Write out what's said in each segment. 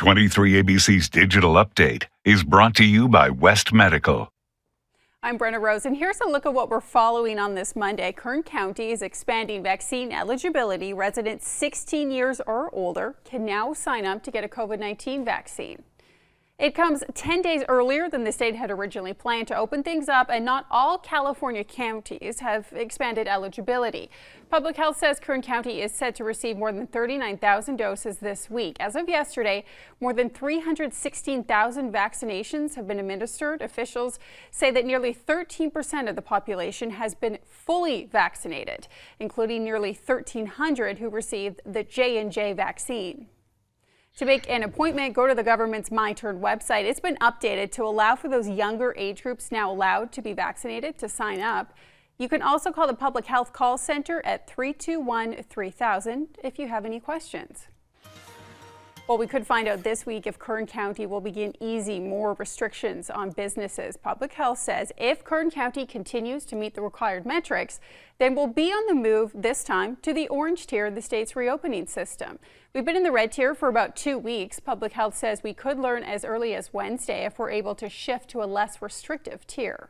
23 ABC's Digital Update is brought to you by West Medical. I'm Brenna Rose, and here's a look at what we're following on this Monday. Kern County is expanding vaccine eligibility. Residents 16 years or older can now sign up to get a COVID-19 vaccine. It comes 10 days earlier than the state had originally planned to open things up, and not all California counties have expanded eligibility. Public Health says Kern County is set to receive more than 39,000 doses this week. As of yesterday, more than 316,000 vaccinations have been administered. Officials say that nearly 13% of the population has been fully vaccinated, including nearly 1,300 who received the J&J vaccine. To make an appointment, go to the government's MyTurn website. It's been updated to allow for those younger age groups now allowed to be vaccinated to sign up. You can also call the Public Health Call Center at 321-3000 if you have any questions. Well, we could find out this week if Kern County will begin easing more restrictions on businesses. Public Health says if Kern County continues to meet the required metrics, then we'll be on the move this time to the orange tier of the state's reopening system. We've been in the red tier for about 2 weeks. Public Health says we could learn as early as Wednesday if we're able to shift to a less restrictive tier.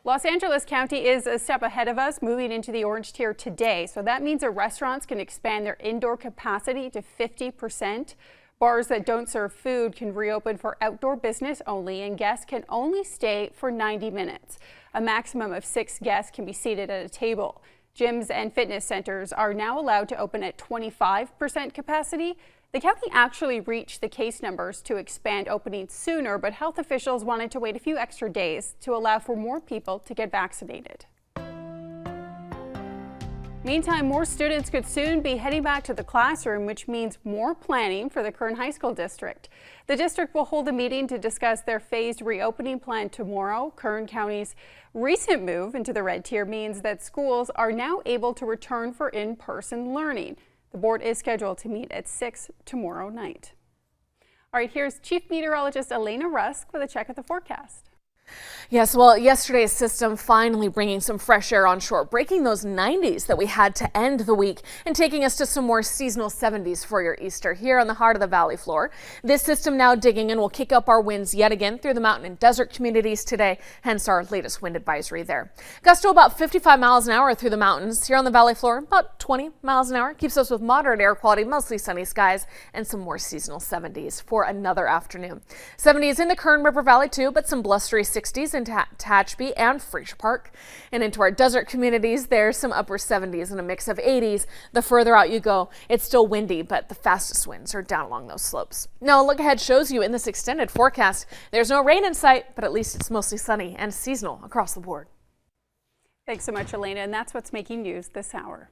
Los Angeles County is a step ahead of us, moving into the orange tier today. So that means that restaurants can expand their indoor capacity to 50%. Bars that don't serve food can reopen for outdoor business only, and guests can only stay for 90 minutes. A maximum of 6 guests can be seated at a table. Gyms and fitness centers are now allowed to open at 25% capacity. The county actually reached the case numbers to expand openings sooner, but health officials wanted to wait a few extra days to allow for more people to get vaccinated. Meantime, more students could soon be heading back to the classroom, which means more planning for the Kern High School District. The district will hold a meeting to discuss their phased reopening plan tomorrow. Kern County's recent move into the red tier means that schools are now able to return for in-person learning. The board is scheduled to meet at 6 tomorrow night. All right, here's Chief Meteorologist Elena Rusk with a check of the forecast. Yes, well, yesterday's system finally bringing some fresh air onshore, breaking those 90s that we had to end the week and taking us to some more seasonal 70s for your Easter here on the heart of the valley floor. This system now digging in will kick up our winds yet again through the mountain and desert communities today, hence our latest wind advisory there. Gust to about 55 miles an hour through the mountains. Here on the valley floor, about 20 miles an hour. Keeps us with moderate air quality, mostly sunny skies, and some more seasonal 70s for another afternoon. 70s in the Kern River Valley too, but some blustery 60s in Tehachapi and Fraser Park. And into our desert communities, there's some upper 70s and a mix of 80s. The further out you go, it's still windy, but the fastest winds are down along those slopes. Now, a look ahead shows you in this extended forecast, there's no rain in sight, but at least it's mostly sunny and seasonal across the board. Thanks so much, Elena, and that's what's making news this hour.